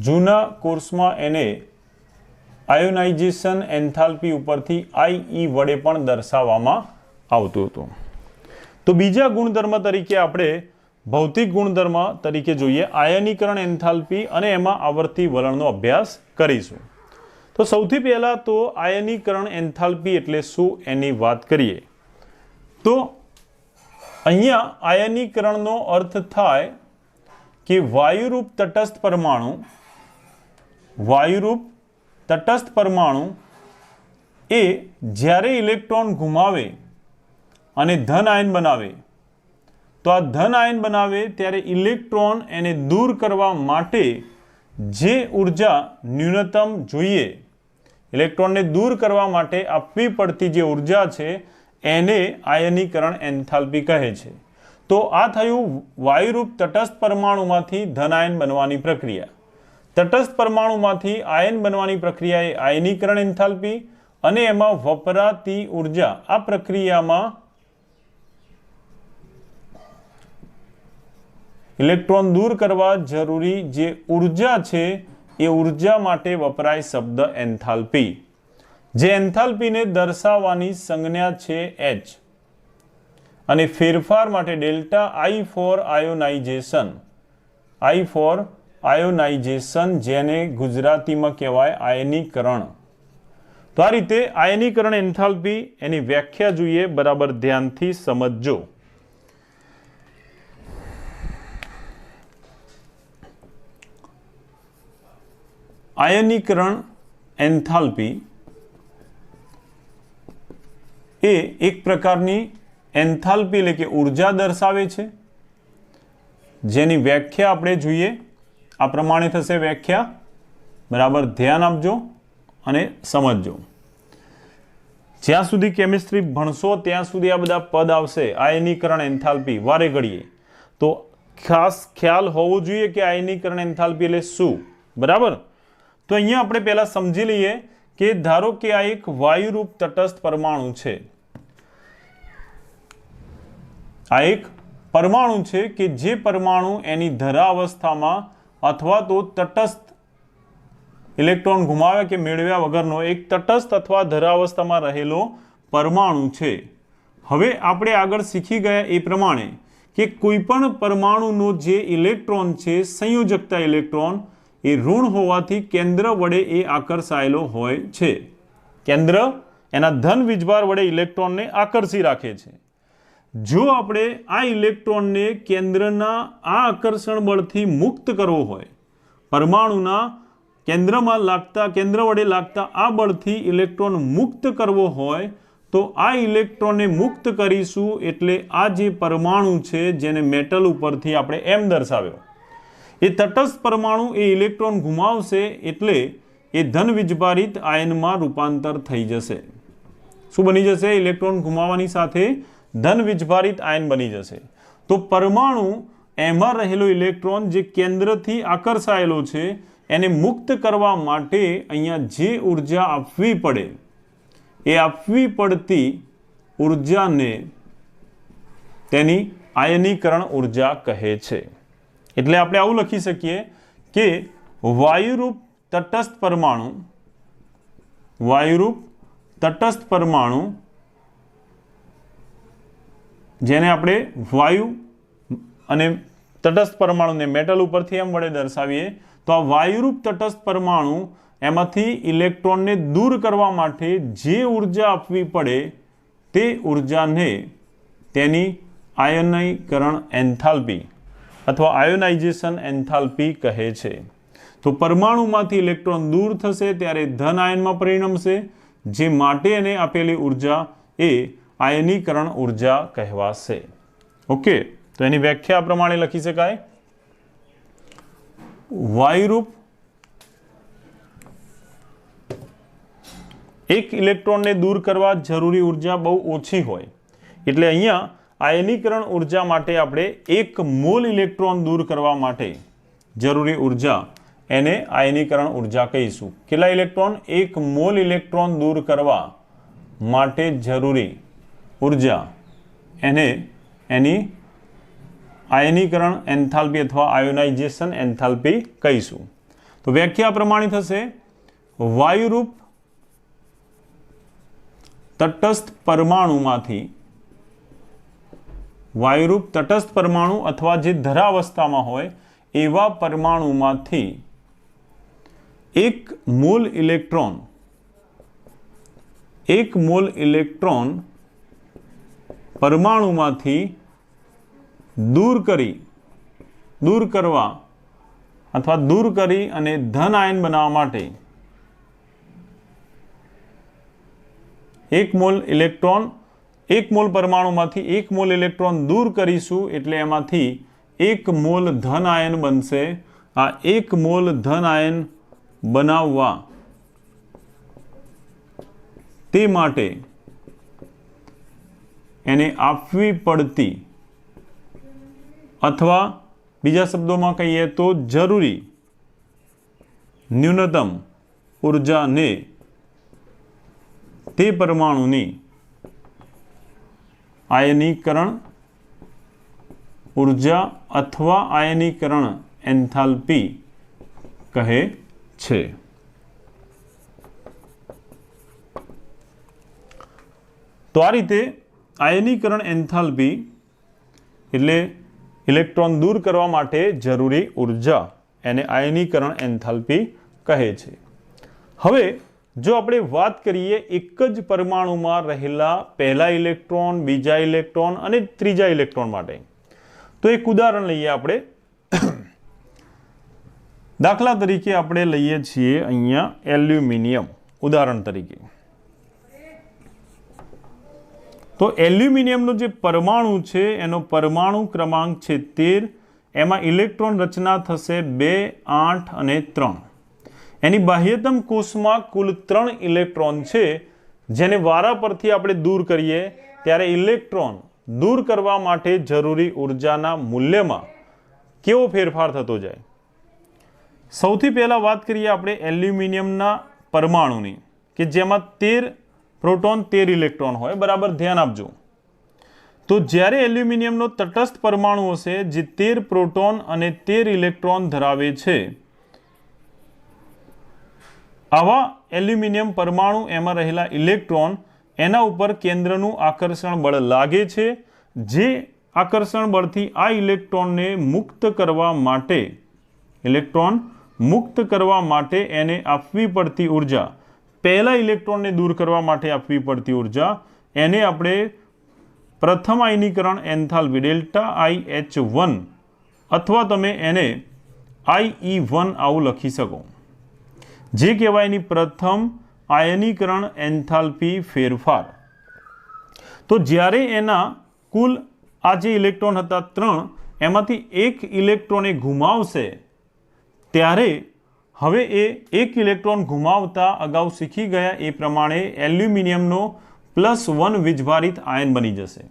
જૂના કોર્સમાં એને આયોનાઇઝેશન એન્થાલ્પી ઉપરથી આઈ વડે પણ દર્શાવવામાં આવતું હતું. તો બીજા ગુણધર્મ તરીકે આપણે ભૌતિક ગુણધર્મ તરીકે જોઈએ આયનીકરણ એન્થાલ્પી અને એમાં આવર્તી વલણનો અભ્યાસ કરીશું. તો સૌથી પહેલા તો આયનીકરણ એન્થાલ્પી એટલે શું એની વાત કરીએ. તો અહીંયા આયનીકરણનો અર્થ થાય કે વાયુરૂપ તટસ્થ પરમાણુ એ જ્યારે ઇલેક્ટ્રોન ગુમાવે અને ધન આયન બનાવે તો આ ધન આયન બનાવે ત્યારે ઇલેક્ટ્રોન એને દૂર કરવા માટે જે ઉર્જા ન્યૂનતમ જોઈએ ઇલેક્ટ્રોનને દૂર કરવા માટે આપવી પડતી જે ઉર્જા છે એને આયનીકરણ એન્થાલ્પી કહે છે. તો આ થયું વાયુરૂપ તટસ્થ પરમાણુમાંથી ધન આયન બનવાની પ્રક્રિયા. તટસ્થ પરમાણુમાંથી આયન બનવાની પ્રક્રિયા એ આયનીકરણ એન્થાલ્પી અને એમાં વપરાતી ઉર્જા. આ પ્રક્રિયામાં ઇલેક્ટ્રોન દૂર કરવા જરૂરી જે ઉર્જા છે એ ઉર્જા માટે વપરાય શબ્દ એન્થાલ્પી. જે એન્થાલ્પીને દર્શાવવાની સંજ્ઞા છે H અને ફેરફાર માટે delta I for ionization. I for ionization જેને ગુજરાતીમાં કહેવાય આયનીકરણ. તો આ રીતે આયનીકરણ એન્થાલ્પી એની વ્યાખ્યા જોઈએ, બરાબર ધ્યાનથી સમજજો. આયનીકરણ એન્થાલ્પી એ એક પ્રકારની એન્થાલ્પી એટલે કે ઉર્જા દર્શાવે છે, જેની વ્યાખ્યા આપણે જોઈએ. આ પ્રમાણે થશે વ્યાખ્યા, બરાબર ધ્યાન આપજો અને સમજજો. જ્યાં સુધી કેમિસ્ટ્રી ભણશો ત્યાં સુધી આ બધા પદ આવશે. આયનીકરણ એન્થાલ્પી વારે ઘડીએ તો ખાસ ખ્યાલ હોવો જોઈએ કે આયનીકરણ એન્થાલ્પી એટલે શું, બરાબર. તો અહીંયા આપણે પહેલા સમજી લઈએ કે ધારો કે આ એક વાયુરૂપ તટસ્થ પરમાણુ છે. આ એક પરમાણુ છે કે જે પરમાણુ એની ધરા અવસ્થામાં અથવા તો તટસ્થ ઇલેક્ટ્રોન ગુમાવ્યા કે મેળવ્યા વગરનો એક તટસ્થ અથવા ધરા અવસ્થામાં રહેલો પરમાણુ છે. હવે આપણે આગળ શીખી ગયા એ પ્રમાણે કે કોઈ પણ પરમાણુનો જે ઇલેક્ટ્રોન છે, સંયોજકતા ઇલેક્ટ્રોન, એ ઋણ હોવાથી કેન્દ્ર વડે એ આકર્ષાયેલો હોય છે. કેન્દ્ર એના ધન વીજભાર વડે ઇલેક્ટ્રોનને આકર્ષી રાખે છે. જો આપણે આ ઇલેક્ટ્રોનને કેન્દ્રના આ આકર્ષણ બળથી મુક્ત કરવો હોય, પરમાણુના કેન્દ્ર વડે લાગતા આ બળથી ઇલેક્ટ્રોન મુક્ત કરવો હોય, તો આ ઇલેક્ટ્રોનને મુક્ત કરીશું એટલે આ જે પરમાણુ છે જેને મેટલ ઉપરથી આપણે એમ દર્શાવ્યો, એ તટસ્થ પરમાણુ એ ઇલેક્ટ્રોન ગુમાવશે એટલે એ ધન વીજભારિત આયનમાં રૂપાંતર થઈ જશે. શું બની જશે? ઇલેક્ટ્રોન ગુમાવવાની સાથે ધન વીજભારિત આયન બની જશે. તો પરમાણુ એમાં રહેલો ઇલેક્ટ્રોન જે કેન્દ્રથી આકર્ષાયેલો છે એને મુક્ત કરવા માટે અહીંયા જે ઉર્જા આપવી પડે એ આપવી પડતી ઉર્જાને તેની આયનીકરણ ઉર્જા કહે છે. એટલે આપણે આવું લખી શકીએ કે વાયુરૂપ તટસ્થ પરમાણુ જેને આપણે વાયુ અને તટસ્થ પરમાણુને મેટલ ઉપરથી એમ વડે દર્શાવીએ, તો આ વાયુરૂપ તટસ્થ પરમાણુ એમાંથી ઇલેક્ટ્રોનને દૂર કરવા માટે જે ઉર્જા આપવી પડે તે ઉર્જાને તેની આયનીકરણ એન્થાલ્પી અથવા આયોનાઇઝેશન એન્થાલ્પી કહે છે. તો પરમાણુમાંથી ઇલેક્ટ્રોન દૂર થશે ત્યારે ધન આયનમાં પરિણમશે, જે માટે એને આપેલી ઉર્જા એ આયનીકરણ ઉર્જા કહેવાશે. ઓકે, તો એની વ્યાખ્યા આ પ્રમાણે લખી શકાય. વાયુરૂપ એક ઇલેક્ટ્રોનને દૂર કરવા જરૂરી ઉર્જા બહુ ઓછી હોય એટલે અહીંયા આયનીકરણ ઉર્જા માટે આપણે 1 મોલ ઇલેક્ટ્રોન દૂર કરવા માટે જરૂરી ઉર્જા એને આયનીકરણ ઉર્જા કહીશું. કેટલા ઇલેક્ટ્રોન? 1 મોલ ઇલેક્ટ્રોન દૂર કરવા માટે જરૂરી ઉર્જા એને એની આયનીકરણ એન્થાલ્પી અથવા આયોનાઇઝેશન એન્થાલ્પી કહીશું. તો વ્યાખ્યા પ્રમાણે થશે: વાયુરૂપ તટસ્થ પરમાણુ અથવા જે ધરાવસ્થામાં હોય એવા પરમાણુમાંથી 1 મોલ ઇલેક્ટ્રોન પરમાણુમાંથી દૂર કરી અને ધન આયન બનાવવા માટે 1 મોલ પરમાણુમાંથી 1 મોલ ઇલેક્ટ્રોન દૂર કરીશું એટલે એમાંથી 1 મોલ ધન આયન બનશે આ 1 મોલ ધન આયન બનાવવા તે માટે એને આપવી પડતી અથવા બીજા શબ્દોમાં કહીએ તો જરૂરી ન્યૂનતમ ઉર્જાને તે પરમાણુની આયનીકરણ ઉર્જા અથવા આયનીકરણ એન્થાલ્પી કહે છે। તો આ રીતે આયનીકરણ એન્થાલ્પી એટલે ઇલેક્ટ્રોન દૂર કરવા માટે જરૂરી ઉર્જા એને આયનીકરણ એન્થાલ્પી કહે છે। હવે જો આપણે વાત કરીએ એક જ પરમાણુમાં રહેલા પહેલા ઇલેક્ટ્રોન, બીજા ઇલેક્ટ્રોન અને ત્રીજા ઇલેક્ટ્રોન માટે, તો એક ઉદાહરણ લઈએ આપણે। દાખલા તરીકે આપણે લઈએ છીએ અહીંયા એલ્યુમિનિયમ ઉદાહરણ તરીકે। તો એલ્યુમિનિયમનો જે પરમાણુ છે એનો પરમાણુ ક્રમાંક છે 13, એમાં ઇલેક્ટ્રોન રચના થશે 2, 8 અને 3। એની બાહ્યતમ કોષમાં કુલ 3 ઇલેક્ટ્રોન છે, જેને વારા પરથી આપણે દૂર કરીએ ત્યારે ઇલેક્ટ્રોન દૂર કરવા માટે જરૂરી ઉર્જાના મૂલ્યમાં કેવો ફેરફાર થતો જાય। સૌથી પહેલા વાત કરીએ આપણે એલ્યુમિનિયમના પરમાણુની કે જેમાં 13 પ્રોટોન 13 ઇલેક્ટ્રોન હોય, બરાબર ધ્યાન આપજો। તો જ્યારે એલ્યુમિનિયમનો તટસ્થ પરમાણુ હશે જે 13 પ્રોટોન અને 13 ઇલેક્ટ્રોન ધરાવે છે, આવા એલ્યુમિનિયમ પરમાણુ એમાં રહેલા ઇલેક્ટ્રોન એના ઉપર કેન્દ્રનું આકર્ષણ બળ લાગે છે, જે આકર્ષણ બળથી આ ઇલેક્ટ્રોનને મુક્ત કરવા માટે એને આપવી પડતી ઉર્જા, પહેલા ઇલેક્ટ્રોનને દૂર કરવા માટે આપવી પડતી ઉર્જા, એને આપણે પ્રથમ આયનીકરણ એન્થાલ્પી ડેલ્ટા IH1 અથવા તમે એને IE1 આવું લખી શકો, જે કહેવાય એની પ્રથમ આયનીકરણ એન્થાલ્પી ફેરફાર। તો જ્યારે એના કુલ આ જે ઇલેક્ટ્રોન હતા 3, એમાંથી એક ઇલેક્ટ્રોન એ ગુમાવશે, ત્યારે હવે એ એક ઇલેક્ટ્રોન ગુમાવતા અગાઉ શીખી ગયા એ પ્રમાણે એલ્યુમિનિયમનો +1 વીજભારિત આયન બની જશે।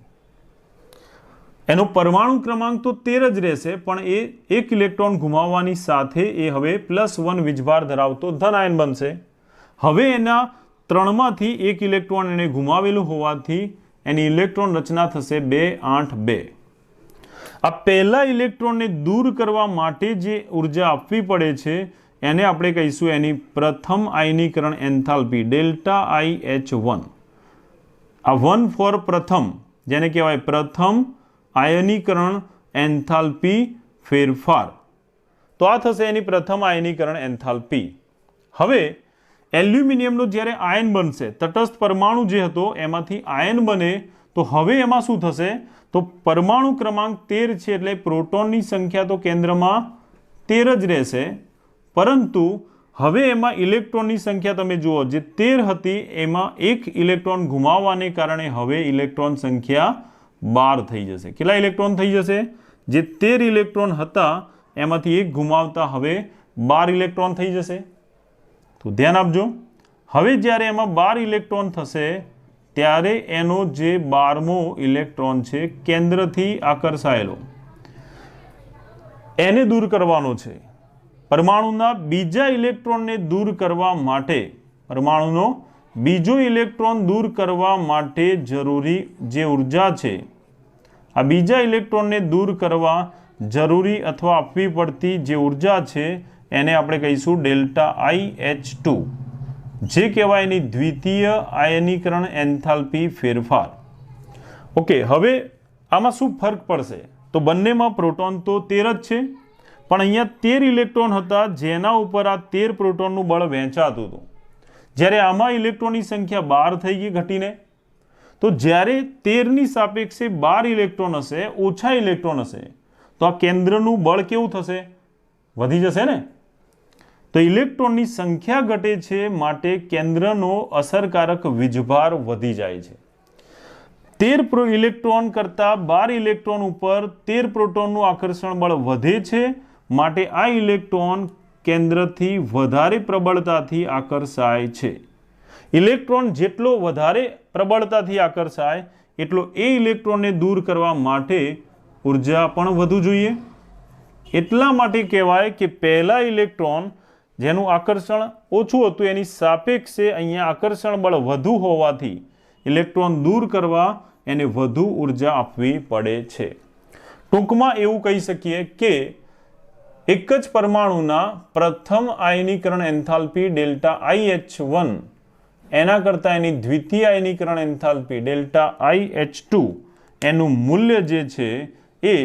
એનો પરમાણુ ક્રમાંક તો 13 જ રહેશે, પણ એ એક ઇલેક્ટ્રોન ગુમાવવાની સાથે એ હવે +1 વીજભાર ધરાવતો ધન આયન બનશે। હવે એના 3માંથી એક ઇલેક્ટ્રોન એને ગુમાવેલું હોવાથી એની ઇલેક્ટ્રોન રચના થશે 2, 8, 2। આ પહેલા ઇલેક્ટ્રોનને દૂર કરવા માટે જે ઉર્જા આપવી પડે છે એને આપણે કહીશું એની પ્રથમ આયનીકરણ એન્થાલ્પી ડેલ્ટા IH1। આ 1 ફોર પ્રથમ, જેને કહેવાય પ્રથમ આયનીકરણ એન્થાલ્પી ફેરફાર। તો આ થશે એની પ્રથમ આયનીકરણ એન્થાલ્પી। હવે એલ્યુમિનિયમનો જ્યારે આયન બનશે, તટસ્થ પરમાણુ જે હતો એમાંથી આયન બને, તો હવે એમાં શું થશે? તો પરમાણુ ક્રમાંક 13 છે, એટલે પ્રોટોનની સંખ્યા તો કેન્દ્રમાં 13 જ રહેશે, પરંતુ હવે એમાં ઇલેક્ટ્રોનની સંખ્યા તમે જુઓ, જે 13 હતી એમાં એક ઇલેક્ટ્રોન ગુમાવવાને કારણે હવે ઇલેક્ટ્રોન સંખ્યા 12 થઈ જશે। કેટલા ઇલેક્ટ્રોન થઈ જશે? જે 13 ઇલેક્ટ્રોન હતા એમાંથી એક ગુમાવતા હવે 12 ઇલેક્ટ્રોન થઈ જશે। તો ધ્યાન આપજો, હવે જ્યારે એમાં 12 ઇલેક્ટ્રોન થશે ત્યારે એનો જે 12મો ઇલેક્ટ્રોન છે કેન્દ્રથી આકર્ષાયેલો, એને દૂર કરવાનો છે। પરમાણુના બીજા ઇલેક્ટ્રોનને દૂર કરવા માટે, પરમાણુનો બીજો ઇલેક્ટ્રોન દૂર કરવા માટે જરૂરી જે ઉર્જા છે, આ બીજા ઇલેક્ટ્રોનને દૂર કરવા જરૂરી અથવા આપવી પડતી જે ઉર્જા છે એને આપણે કહીશું ડેલ્ટા IH2, જે કહેવાય એની દ્વિતીય આયનીકરણ એન્થાલ્પી ફેરફાર। ઓકે, હવે આમાં શું ફરક પડશે? તો બંનેમાં પ્રોટોન તો 13 જ છે, પણ અહીંયા 13 ઇલેક્ટ્રોન હતા જેના ઉપર આ 13 પ્રોટોનનું બળ વહેંચાતું હતું, જ્યારે આમાં ઇલેક્ટ્રોનની સંખ્યા 12 થઈ ગઈ ઘટીને। તો જ્યારે 13ની સાપેક્ષે 12 ઇલેક્ટ્રોન હશે, ઓછા ઇલેક્ટ્રોન હશે, તો આ કેન્દ્રનું બળ કેવું થશે? વધી જશે ને। તો ઇલેક્ટ્રોનની સંખ્યા ઘટે છે, માટે કેન્દ્રનો અસરકારક વીજભાર વધી જાય છે। 13 ઇલેક્ટ્રોન કરતાં 12 ઇલેક્ટ્રોન ઉપર 13 પ્રોટોનનું આકર્ષણ બળ વધે છે, માટે આ ઇલેક્ટ્રોન કેન્દ્રથી વધારે પ્રબળતાથી આકર્ષાય છે. ઇલેક્ટ્રોન જેટલો વધારે પ્રબળતાથી આકર્ષાય એટલો એ ઇલેક્ટ્રોનને દૂર કરવા માટે ઉર્જા પણ વધુ જોઈએ. એટલા માટે કહેવાય કે પહેલા ઇલેક્ટ્રોન જેનું આકર્ષણ ઓછું હતું એની સાપેક્ષે અહીંયા આકર્ષણ બળ વધુ હોવાથી ઇલેક્ટ્રોન દૂર કરવા એને વધુ ઉર્જા આપવી પડે છે. ટૂંકમાં એવું કહી શકીએ કે એક જ પરમાણુના પ્રથમ આયનીકરણ એન્થાલ્પી ડેલ્ટા IH1 એના કરતાં એની દ્વિતીય આયનીકરણ એન્થાલ્પી ડેલ્ટા IH2 એનું મૂલ્ય જે છે એ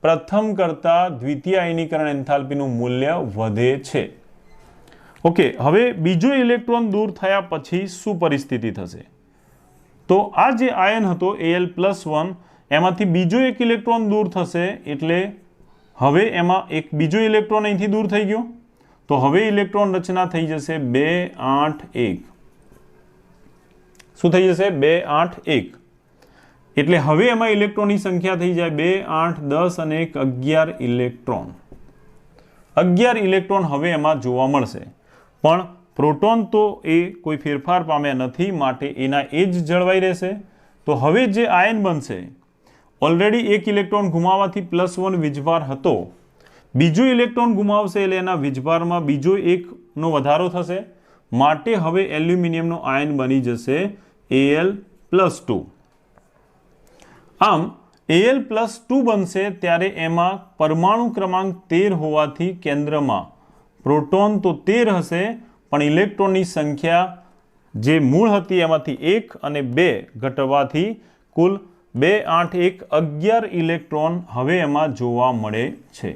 પ્રથમ કરતાં દ્વિતીય આયનીકરણ એન્થાલ્પીનું મૂલ્ય વધે છે. ઓકે, હવે બીજો ઇલેક્ટ્રોન દૂર થયા પછી શું પરિસ્થિતિ થશે? તો આ જે આયન હતો Al+1 એમાંથી બીજો એક ઇલેક્ટ્રોન દૂર થશે એટલે હવે એમાં એક બીજો ઇલેક્ટ્રોન અહીંથી દૂર થઈ ગયો તો હવે ઇલેક્ટ્રોન રચના થઈ જશે 2 8 1. શું થઈ જશે? 2 8 1. એટલે હવે એમાં ઇલેક્ટ્રોનની સંખ્યા થઈ જાય 2 8 10 અને 1 11 ઇલેક્ટ્રોન. 11 ઇલેક્ટ્રોન હવે એમાં જોવા મળશે, પણ પ્રોટોન તો એ કોઈ ફેરફાર પામ્યા નથી માટે એના એ જ જળવાઈ રહેશે. તો હવે જે આયન બનશે, ઓલરેડી એક ઇલેક્ટ્રોન ગુમાવવાથી +1 વીજભાર હતો, બીજો ઇલેક્ટ્રોન ગુમાવશે એટલે એના વીજભારમાં બીજો એકનો વધારો થશે માટે હવે એલ્યુમિનિયમનો આયન બની જશે Al+2. આમ Al+2 બનશે ત્યારે એમાં પરમાણુ ક્રમાંક 13 હોવાથી કેન્દ્રમાં પ્રોટોન તો 13 હશે પણ ઇલેક્ટ્રોનની સંખ્યા જે મૂળ હતી એમાંથી 1 અને 2 ઘટવાથી કુલ 2 8 1 11 ઇલેક્ટ્રોન હવે એમાં જોવા મળે છે.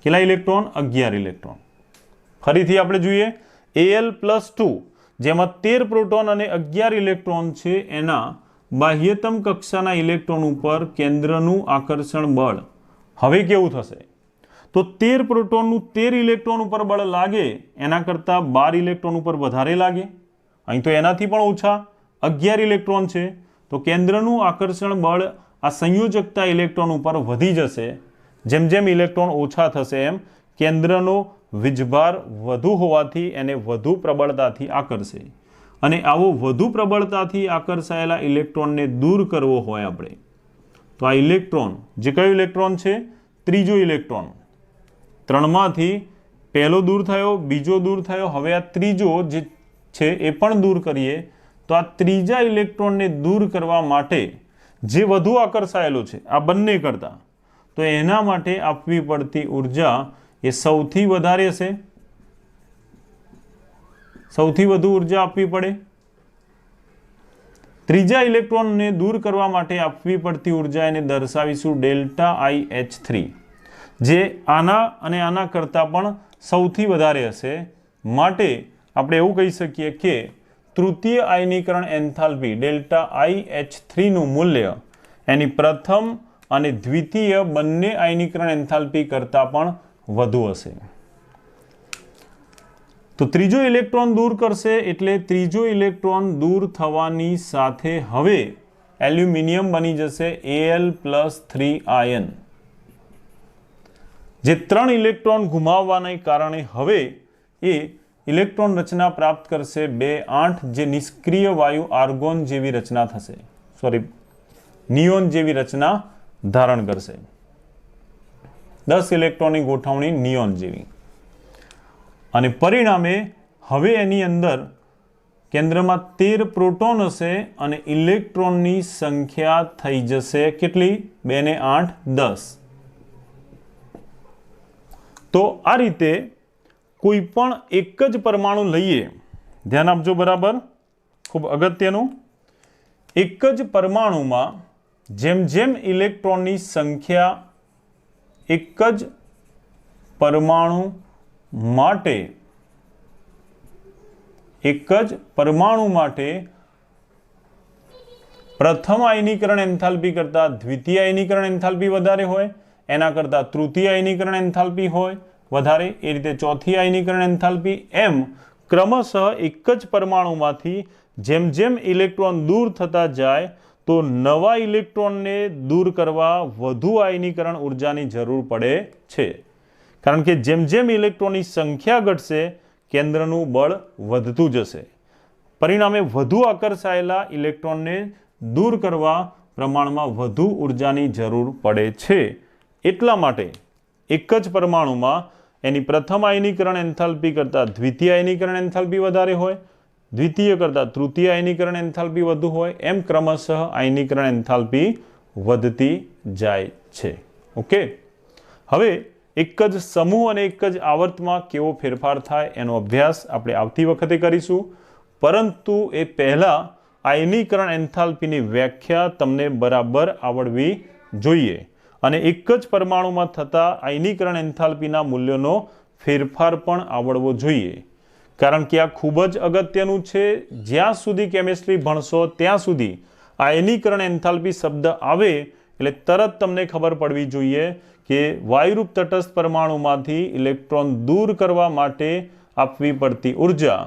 કેટલા ઇલેક્ટ્રોન? 11 ઇલેક્ટ્રોન. ફરીથી આપણે જોઈએ Al+2 જેમાં 13 પ્રોટોન અને 11 ઇલેક્ટ્રોન છે એના બાહ્યતમ કક્ષાના ઇલેક્ટ્રોન ઉપર કેન્દ્રનું આકર્ષણ બળ હવે કેવું થશે? તો 13 પ્રોટોનનું 13 ઇલેક્ટ્રોન ઉપર બળ લાગે એના કરતાં 12 ઇલેક્ટ્રોન ઉપર વધારે લાગે. અહીં તો એનાથી પણ ઓછા 11 ઇલેક્ટ્રોન છે તો કેન્દ્રનું આકર્ષણ બળ આ સંયોજકતા ઇલેક્ટ્રોન ઉપર વધી જશે. જેમ જેમ ઇલેક્ટ્રોન ઓછા થશે એમ કેન્દ્રનો વીજભાર વધુ હોવાથી એને વધુ પ્રબળતાથી આકર્ષે અને આવો વધુ પ્રબળતાથી આકર્ષાયેલા ઇલેક્ટ્રોનને દૂર કરવો હોય આપણે તો આ ઇલેક્ટ્રોન જે કયો ઇલેક્ટ્રોન છે? ત્રીજો ઇલેક્ટ્રોન. 3માંથી પહેલો દૂર થયો, બીજો દૂર થયો, હવે આ ત્રીજો જે છે એ પણ દૂર કરીએ તો આ ત્રીજા ઇલેક્ટ્રોનને દૂર કરવા માટે જે વધુ આકર્ષાયેલો છે આ બંને કરતાં તો એના માટે આપવી પડતી ઉર્જા એ સૌથી વધારે હશે. સૌથી વધુ ઉર્જા આપવી પડે. ત્રીજા ઇલેક્ટ્રોનને દૂર કરવા માટે આપવી પડતી ઉર્જા એને દર્શાવીશું ડેલ્ટા IH3 જે આના અને આના કરતાં પણ સૌથી વધારે હશે. માટે આપણે એવું કહી શકીએ કે તૃતીય આયનીકરણ એન્થાલ્પી ડેલ્ટા IH3 નું મૂલ્ય એની પ્રથમ અને દ્વિતીય બંને આયનીકરણ એન્થાલ્પી કરતાં પણ વધુ હશે. તો ત્રીજો ઇલેક્ટ્રોન દૂર કરશે એટલે ત્રીજો ઇલેક્ટ્રોન દૂર થવાની સાથે હવે એલ્યુમિનિયમ બની જશે Al+3 આયન જે 3 ઇલેક્ટ્રોન ગુમાવવાને કારણે હવે એ ઇલેક્ટ્રોન રચના પ્રાપ્ત કરશે 2 8 જે નિષ્ક્રિય વાયુ આર્ગોન જેવી રચના થશે, નિયોન જેવી રચના ધારણ કરશે. 10 ઇલેક્ટ્રોનની ગોઠવણી નિયોન જેવી અને પરિણામે હવે એની અંદર કેન્દ્રમાં 13 પ્રોટોન હશે અને ઇલેક્ટ્રોનની સંખ્યા થઈ જશે કેટલી? 2 ને 8 10. તો આ રીતે કોઈ પણ એક જ પરમાણુ લઈએ, ધ્યાન આપજો બરાબર, ખૂબ અગત્યનું. એક જ પરમાણુમાં જેમ જેમ ઇલેક્ટ્રોનની સંખ્યા એક જ પરમાણુ માટે પ્રથમ આયનીકરણ એન્થાલ્પી કરતાં દ્વિતીય આયનીકરણ એન્થાલ્પી વધારે હોય, એના કરતાં તૃતીય આયનીકરણ એન્થાલ્પી હોય વધારે, એ રીતે ચોથી આયનીકરણ એન્થાલ્પી, એમ ક્રમશઃ એક જ પરમાણુમાંથી જેમ જેમ ઇલેક્ટ્રોન દૂર થતા જાય તો નવા ઇલેક્ટ્રોનને દૂર કરવા વધુ આયનીકરણ ઉર્જાની જરૂર પડે છે. કારણ કે જેમ જેમ ઇલેક્ટ્રોનની સંખ્યા ઘટશે કેન્દ્રનું બળ વધતું જશે. પરિણામે વધુ આકર્ષાયેલા ઇલેક્ટ્રોનને દૂર કરવા પ્રમાણમાં વધુ ઉર્જાની જરૂર પડે છે. એટલા માટે એક જ પરમાણુમાં એની પ્રથમ આયનીકરણ એન્થાલ્પી કરતાં દ્વિતીય આયનીકરણ એન્થાલ્પી વધારે હોય, દ્વિતીય કરતાં તૃતીય આયનીકરણ એન્થાલ્પી વધુ હોય, એમ ક્રમશઃ આયનીકરણ એન્થાલ્પી વધતી જાય છે. ઓકે, હવે એક જ સમૂહ અને એક જ આવર્તમાં કેવો ફેરફાર થાય એનો અભ્યાસ આપણે આવતી વખતે કરીશું. પરંતુ એ પહેલાં આયનીકરણ એન્થાલ્પીની વ્યાખ્યા તમને બરાબર આવડવી જોઈએ અને એક જ પરમાણુમાં થતા આયનીકરણ એન્થાલ્પીના મૂલ્યોનો ફેરફાર પણ આવડવો જોઈએ. કારણ કે આ ખૂબ જ અગત્યનું છે. જ્યાં સુધી કેમિસ્ટ્રી ભણશો ત્યાં સુધી આયનીકરણ એન્થાલ્પી શબ્દ આવે એટલે તરત તમને ખબર પડવી જોઈએ કે વાયુરૂપ તટસ્થ પરમાણુમાંથી ઇલેક્ટ્રોન દૂર કરવા માટે આપવી પડતી ઉર્જા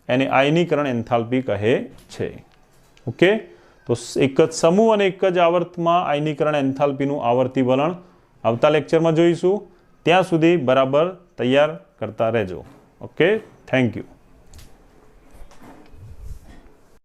એને આયનીકરણ એન્થાલ્પી કહે છે. ઓકે, તો એક જ સમૂહ અને એક જ આવર્તમાં આયનીકરણ એન્થાલ્પીનું આવર્તી વલણ આવતા લેક્ચરમાં જોઈશું. ત્યાં સુધી બરાબર તૈયાર કરતા રહેજો. Okay, thank you.